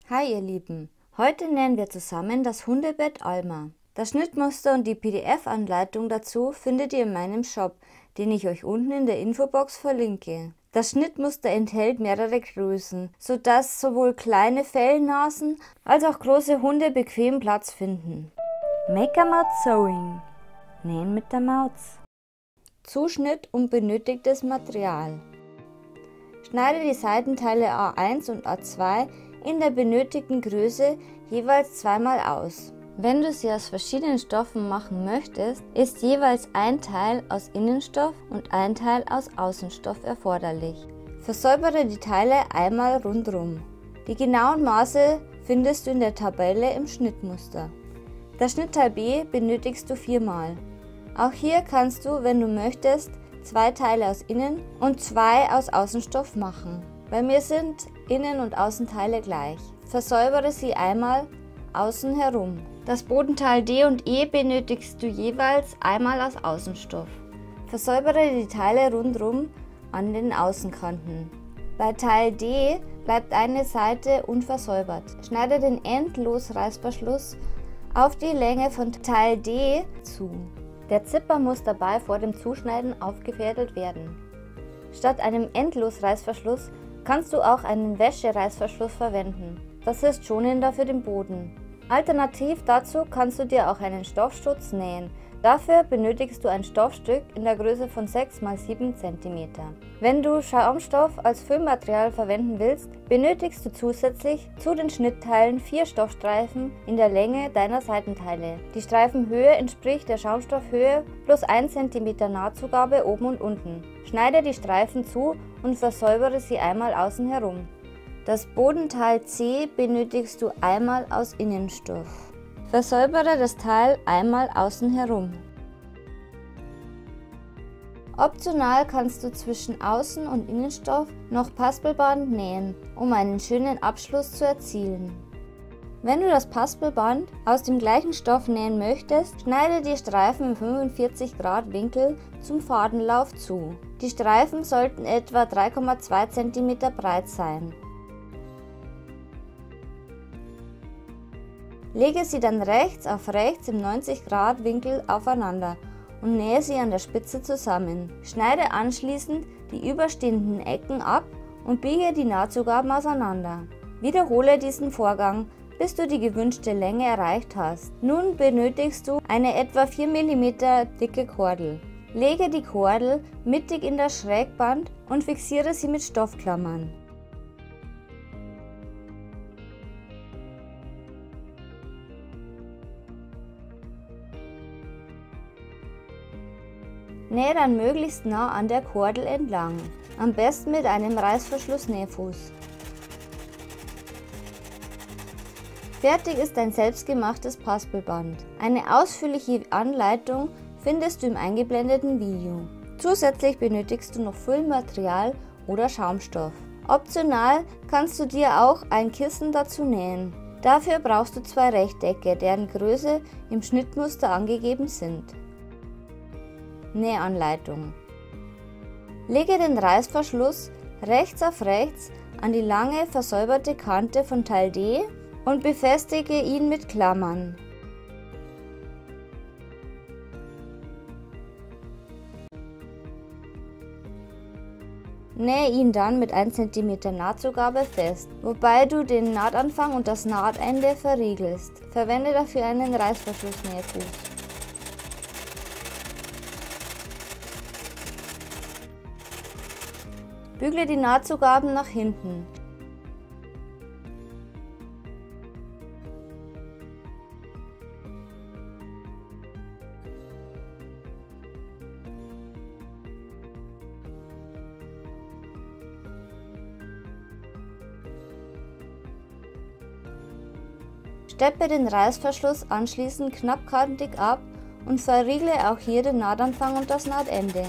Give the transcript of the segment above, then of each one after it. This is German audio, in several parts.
Hi ihr Lieben, heute nähen wir zusammen das Hundebett Alma. Das Schnittmuster und die PDF-Anleitung dazu findet ihr in meinem Shop, den ich euch unten in der Infobox verlinke. Das Schnittmuster enthält mehrere Größen, sodass sowohl kleine Fellnasen als auch große Hunde bequem Platz finden. Make a Maut Sewing. Nähen mit der Maus. Zuschnitt und benötigtes Material. Schneide die Seitenteile A1 und A2 in der benötigten Größe jeweils zweimal aus. Wenn du sie aus verschiedenen Stoffen machen möchtest, ist jeweils ein Teil aus Innenstoff und ein Teil aus Außenstoff erforderlich. Versäubere die Teile einmal rundherum. Die genauen Maße findest du in der Tabelle im Schnittmuster. Das Schnittteil B benötigst du 4-mal. Auch hier kannst du, wenn du möchtest, 2 Teile aus Innen- und 2 aus Außenstoff machen. Bei mir sind Innen- und Außenteile gleich. Versäubere sie einmal außen herum. Das Bodenteil D und E benötigst du jeweils einmal aus Außenstoff. Versäubere die Teile rundherum an den Außenkanten. Bei Teil D bleibt eine Seite unversäubert. Schneide den Endlosreißverschluss auf die Länge von Teil D zu. Der Zipper muss dabei vor dem Zuschneiden aufgefädelt werden. Statt einem Endlosreißverschluss kannst du auch einen Wäschereißverschluss verwenden. Das ist schonender für den Boden. Alternativ dazu kannst du dir auch einen Stoffschutz nähen. Dafür benötigst du ein Stoffstück in der Größe von 6 x 7 cm. Wenn du Schaumstoff als Füllmaterial verwenden willst, benötigst du zusätzlich zu den Schnittteilen 4 Stoffstreifen in der Länge deiner Seitenteile. Die Streifenhöhe entspricht der Schaumstoffhöhe plus 1 cm Nahtzugabe oben und unten. Schneide die Streifen zu und versäubere sie einmal außen herum. Das Bodenteil C benötigst du einmal aus Innenstoff. Versäubere das Teil einmal außen herum. Optional kannst du zwischen Außen- und Innenstoff noch Paspelband nähen, um einen schönen Abschluss zu erzielen. Wenn du das Paspelband aus dem gleichen Stoff nähen möchtest, schneide die Streifen im 45 Grad Winkel zum Fadenlauf zu. Die Streifen sollten etwa 3,2 cm breit sein. Lege sie dann rechts auf rechts im 90 Grad Winkel aufeinander und nähe sie an der Spitze zusammen. Schneide anschließend die überstehenden Ecken ab und biege die Nahtzugaben auseinander. Wiederhole diesen Vorgang, bis du die gewünschte Länge erreicht hast. Nun benötigst du eine etwa 4 mm dicke Kordel. Lege die Kordel mittig in das Schrägband und fixiere sie mit Stoffklammern. Nähe dann möglichst nah an der Kordel entlang, am besten mit einem Reißverschluss-Nähfuß. Fertig ist dein selbstgemachtes Paspelband. Eine ausführliche Anleitung findest du im eingeblendeten Video. Zusätzlich benötigst du noch Füllmaterial oder Schaumstoff. Optional kannst du dir auch ein Kissen dazu nähen. Dafür brauchst du 2 Rechtecke, deren Größe im Schnittmuster angegeben sind. Nähanleitung. Lege den Reißverschluss rechts auf rechts an die lange versäuberte Kante von Teil D und befestige ihn mit Klammern. Nähe ihn dann mit 1 cm Nahtzugabe fest, wobei du den Nahtanfang und das Nahtende verriegelst. Verwende dafür einen Reißverschlussnähfuß. Bügle die Nahtzugaben nach hinten. Steppe den Reißverschluss anschließend knappkantig ab und verriegle auch hier den Nahtanfang und das Nahtende.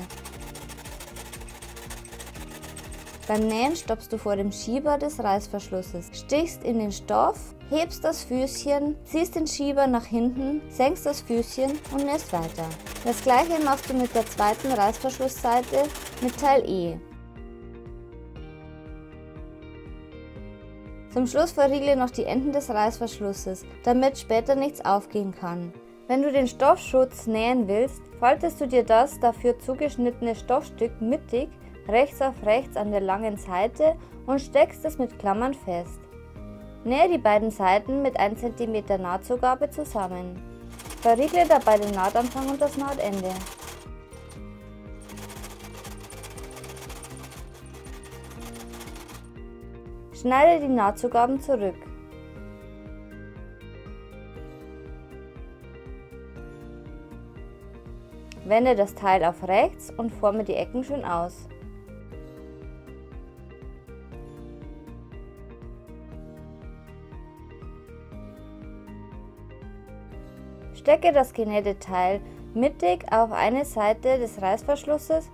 Beim Nähen stoppst du vor dem Schieber des Reißverschlusses, stichst in den Stoff, hebst das Füßchen, ziehst den Schieber nach hinten, senkst das Füßchen und nähst weiter. Das gleiche machst du mit der zweiten Reißverschlussseite mit Teil E. Zum Schluss verriegle noch die Enden des Reißverschlusses, damit später nichts aufgehen kann. Wenn du den Stoffschutz nähen willst, faltest du dir das dafür zugeschnittene Stoffstück mittig rechts auf rechts an der langen Seite und steckst es mit Klammern fest. Nähe die beiden Seiten mit 1 cm Nahtzugabe zusammen. Verriegle dabei den Nahtanfang und das Nahtende. Schneide die Nahtzugaben zurück. Wende das Teil auf rechts und forme die Ecken schön aus. Stecke das genähte Teil mittig auf eine Seite des Reißverschlusses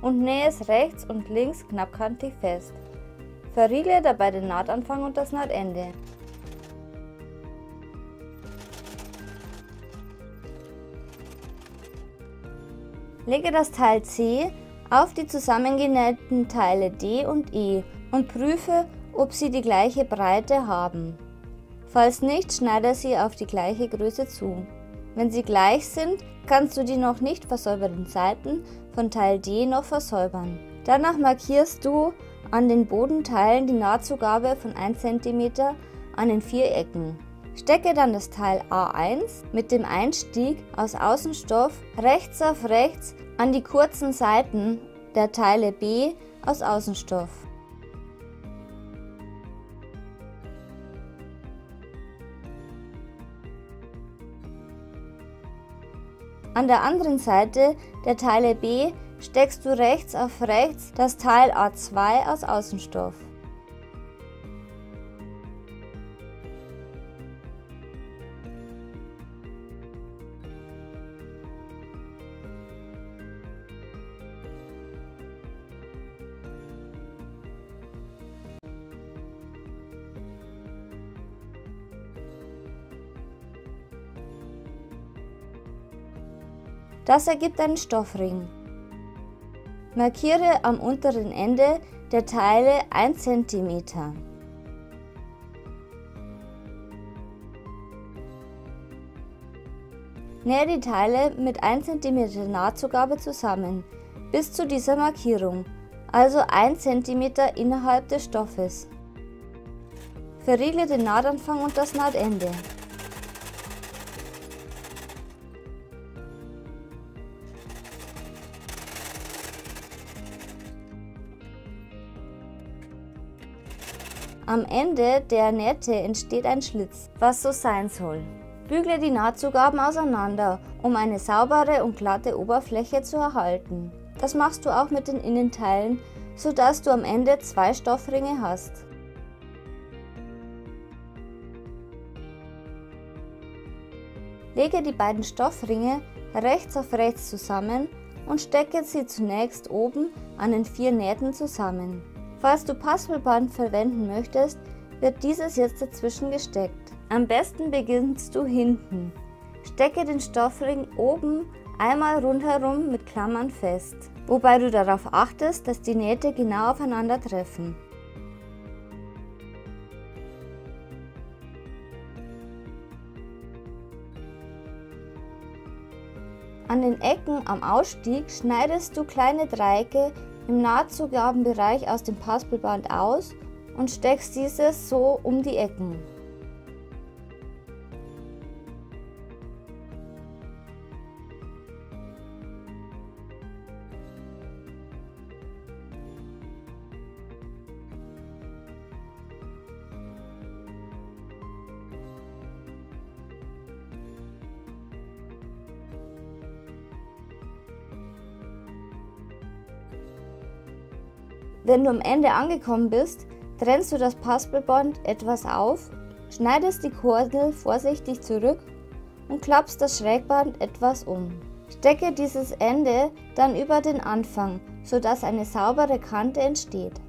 und nähe es rechts und links knappkantig fest. Verriegle dabei den Nahtanfang und das Nahtende. Lege das Teil C auf die zusammengenähten Teile D und E und prüfe, ob sie die gleiche Breite haben. Falls nicht, schneide sie auf die gleiche Größe zu. Wenn sie gleich sind, kannst du die noch nicht versäuberten Seiten von Teil D noch versäubern. Danach markierst du an den Bodenteilen die Nahtzugabe von 1 cm an den 4 Ecken. Stecke dann das Teil A1 mit dem Einstieg aus Außenstoff rechts auf rechts an die kurzen Seiten der Teile B aus Außenstoff. An der anderen Seite der Teile B steckst du rechts auf rechts das Teil A2 aus Außenstoff. Das ergibt einen Stoffring. Markiere am unteren Ende der Teile 1 cm. Nähe die Teile mit 1 cm Nahtzugabe zusammen, bis zu dieser Markierung, also 1 cm innerhalb des Stoffes. Verriegle den Nahtanfang und das Nahtende. Am Ende der Nähte entsteht ein Schlitz, was so sein soll. Bügle die Nahtzugaben auseinander, um eine saubere und glatte Oberfläche zu erhalten. Das machst du auch mit den Innenteilen, sodass du am Ende 2 Stoffringe hast. Lege die beiden Stoffringe rechts auf rechts zusammen und stecke sie zunächst oben an den 4 Nähten zusammen. Falls du Paspelband verwenden möchtest, wird dieses jetzt dazwischen gesteckt. Am besten beginnst du hinten. Stecke den Stoffring oben einmal rundherum mit Klammern fest, wobei du darauf achtest, dass die Nähte genau aufeinandertreffen. An den Ecken am Ausstieg schneidest du kleine Dreiecke im Nahtzugabenbereich aus dem Paspelband aus und steckst dieses so um die Ecken. Wenn du am Ende angekommen bist, trennst du das Paspelband etwas auf, schneidest die Kordel vorsichtig zurück und klappst das Schrägband etwas um. Stecke dieses Ende dann über den Anfang, sodass eine saubere Kante entsteht.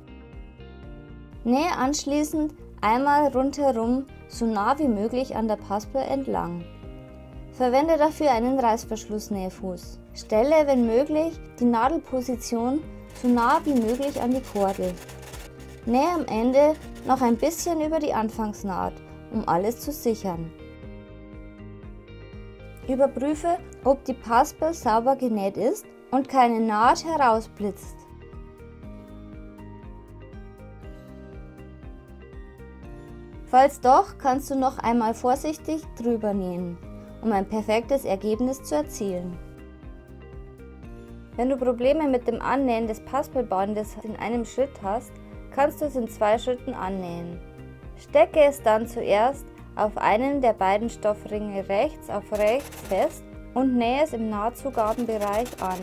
Nähe anschließend einmal rundherum so nah wie möglich an der Paspel entlang. Verwende dafür einen Reißverschlussnähfuß. Stelle, wenn möglich, die Nadelposition so nah wie möglich an die Kordel. Nähe am Ende noch ein bisschen über die Anfangsnaht, um alles zu sichern. Überprüfe, ob die Paspel sauber genäht ist und keine Naht herausblitzt. Falls doch, kannst du noch einmal vorsichtig drüber nähen, um ein perfektes Ergebnis zu erzielen. Wenn du Probleme mit dem Annähen des Paspelbandes in einem Schritt hast, kannst du es in 2 Schritten annähen. Stecke es dann zuerst auf einen der beiden Stoffringe rechts auf rechts fest und nähe es im Nahtzugabenbereich an.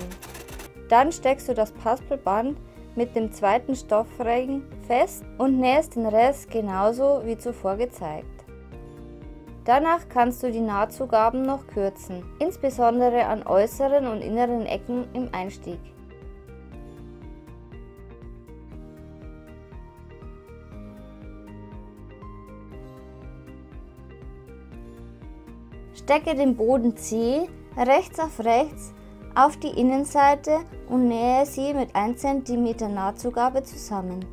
Dann steckst du das Paspelband mit dem zweiten Stoffring fest und nähst den Rest genauso wie zuvor gezeigt. Danach kannst du die Nahtzugaben noch kürzen, insbesondere an äußeren und inneren Ecken im Einstieg. Stecke den Boden C rechts auf die Innenseite und nähe sie mit 1 cm Nahtzugabe zusammen.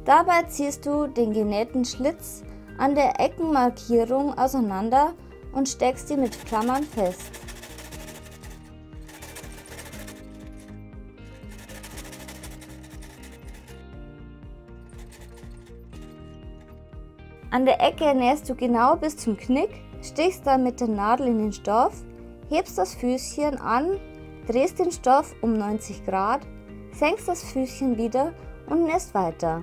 Dabei ziehst du den genähten Schlitz an der Eckenmarkierung auseinander und steckst sie mit Klammern fest. An der Ecke nähst du genau bis zum Knick, stichst dann mit der Nadel in den Stoff, hebst das Füßchen an, drehst den Stoff um 90 Grad, senkst das Füßchen wieder und nähst weiter.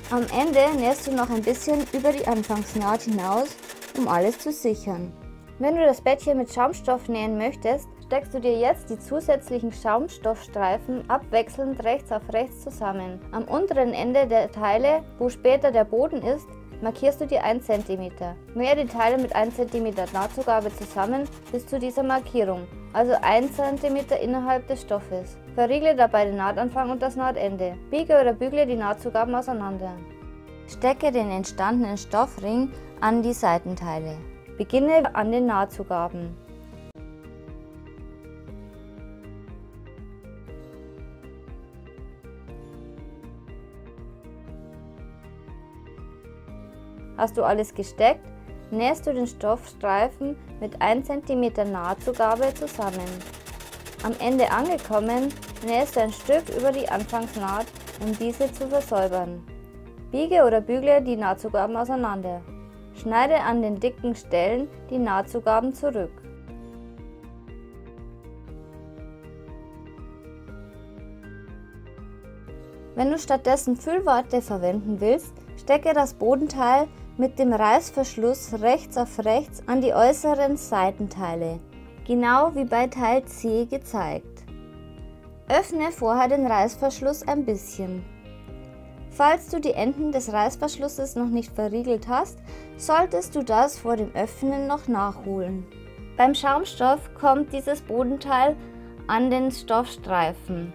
Am Ende nähst du noch ein bisschen über die Anfangsnaht hinaus, um alles zu sichern. Wenn du das Bettchen mit Schaumstoff nähen möchtest, steckst du dir jetzt die zusätzlichen Schaumstoffstreifen abwechselnd rechts auf rechts zusammen. Am unteren Ende der Teile, wo später der Boden ist, markierst du dir 1 cm. Nähe die Teile mit 1 cm Nahtzugabe zusammen bis zu dieser Markierung, also 1 cm innerhalb des Stoffes. Verriegle dabei den Nahtanfang und das Nahtende. Biege oder bügle die Nahtzugaben auseinander. Stecke den entstandenen Stoffring an die Seitenteile. Beginne an den Nahtzugaben. Hast du alles gesteckt, nähst du den Stoffstreifen mit 1 cm Nahtzugabe zusammen. Am Ende angekommen, nähst du ein Stück über die Anfangsnaht, um diese zu versäubern. Biege oder bügle die Nahtzugaben auseinander. Schneide an den dicken Stellen die Nahtzugaben zurück. Wenn du stattdessen Füllwatte verwenden willst, stecke das Bodenteil mit dem Reißverschluss rechts auf rechts an die äußeren Seitenteile, genau wie bei Teil C gezeigt. Öffne vorher den Reißverschluss ein bisschen. Falls du die Enden des Reißverschlusses noch nicht verriegelt hast, solltest du das vor dem Öffnen noch nachholen. Beim Schaumstoff kommt dieses Bodenteil an den Stoffstreifen.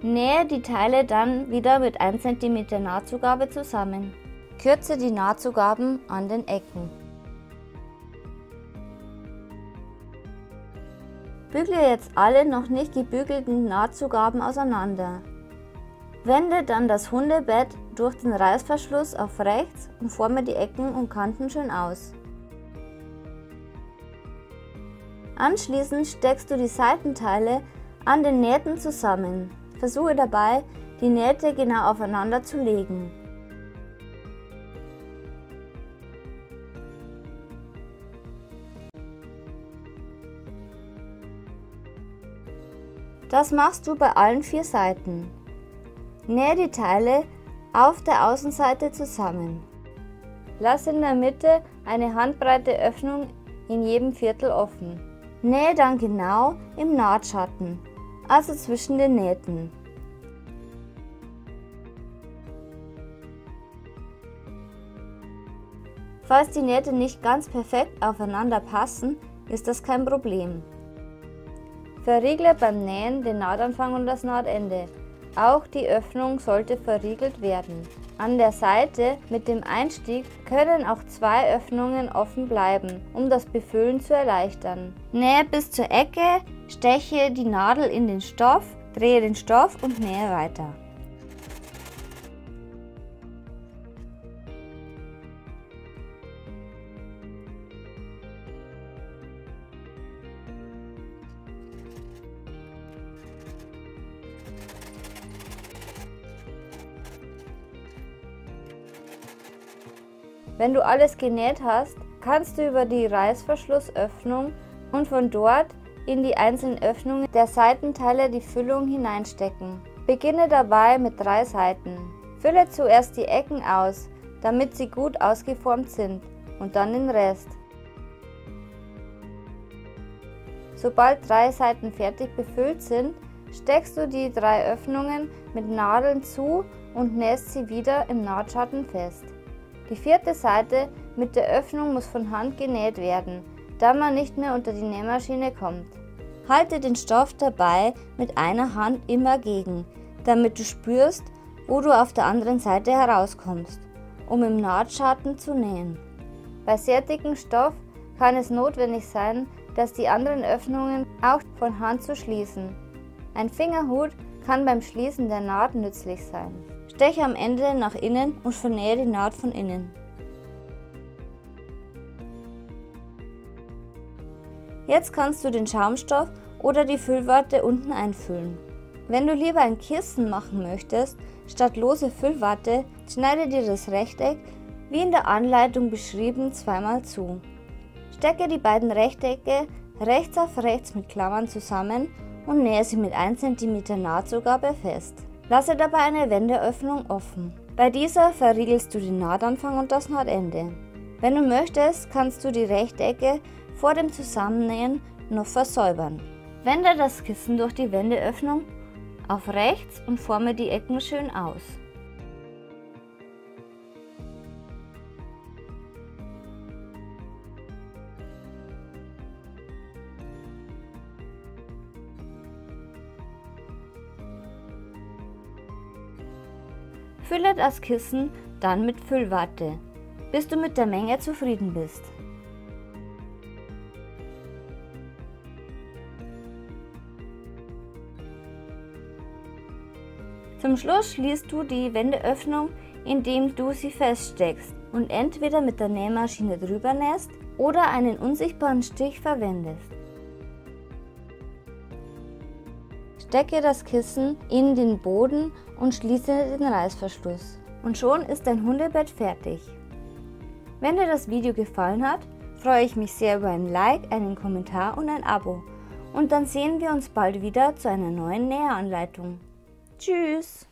Nähe die Teile dann wieder mit 1 cm Nahtzugabe zusammen. Kürze die Nahtzugaben an den Ecken. Bügle jetzt alle noch nicht gebügelten Nahtzugaben auseinander. Wende dann das Hundebett durch den Reißverschluss auf rechts und forme die Ecken und Kanten schön aus. Anschließend steckst du die Seitenteile an den Nähten zusammen. Versuche dabei, die Nähte genau aufeinander zu legen. Das machst du bei allen 4 Seiten. Nähe die Teile auf der Außenseite zusammen. Lass in der Mitte eine handbreite Öffnung in jedem Viertel offen. Nähe dann genau im Nahtschatten, also zwischen den Nähten. Falls die Nähte nicht ganz perfekt aufeinander passen, ist das kein Problem. Verriegle beim Nähen den Nahtanfang und das Nahtende. Auch die Öffnung sollte verriegelt werden. An der Seite mit dem Einstieg können auch 2 Öffnungen offen bleiben, um das Befüllen zu erleichtern. Nähe bis zur Ecke, steche die Nadel in den Stoff, drehe den Stoff und nähe weiter. Wenn du alles genäht hast, kannst du über die Reißverschlussöffnung und von dort in die einzelnen Öffnungen der Seitenteile die Füllung hineinstecken. Beginne dabei mit 3 Seiten. Fülle zuerst die Ecken aus, damit sie gut ausgeformt sind, und dann den Rest. Sobald 3 Seiten fertig befüllt sind, steckst du die 3 Öffnungen mit Nadeln zu und nähst sie wieder im Nahtschatten fest. Die 4. Seite mit der Öffnung muss von Hand genäht werden, da man nicht mehr unter die Nähmaschine kommt. Halte den Stoff dabei mit einer Hand immer gegen, damit du spürst, wo du auf der anderen Seite herauskommst, um im Nahtschatten zu nähen. Bei sehr dickem Stoff kann es notwendig sein, dass die anderen Öffnungen auch von Hand zu schließen. Ein Fingerhut kann beim Schließen der Naht nützlich sein. Steche am Ende nach innen und vernähe die Naht von innen. Jetzt kannst du den Schaumstoff oder die Füllwatte unten einfüllen. Wenn du lieber ein Kissen machen möchtest, statt lose Füllwatte, schneide dir das Rechteck, wie in der Anleitung beschrieben, zweimal zu. Stecke die beiden Rechtecke rechts auf rechts mit Klammern zusammen und nähe sie mit 1 cm Nahtzugabe fest. Lasse dabei eine Wendeöffnung offen. Bei dieser verriegelst du den Nahtanfang und das Nahtende. Wenn du möchtest, kannst du die Rechtecke vor dem Zusammennähen noch versäubern. Wende das Kissen durch die Wendeöffnung auf rechts und forme die Ecken schön aus. Fülle das Kissen dann mit Füllwatte, bis du mit der Menge zufrieden bist. Zum Schluss schließt du die Wendeöffnung, indem du sie feststeckst und entweder mit der Nähmaschine drüber nähst oder einen unsichtbaren Stich verwendest. Stecke das Kissen in den Boden und schließe den Reißverschluss. Und schon ist dein Hundebett fertig. Wenn dir das Video gefallen hat, freue ich mich sehr über ein Like, einen Kommentar und ein Abo. Und dann sehen wir uns bald wieder zu einer neuen Nähanleitung. Tschüss!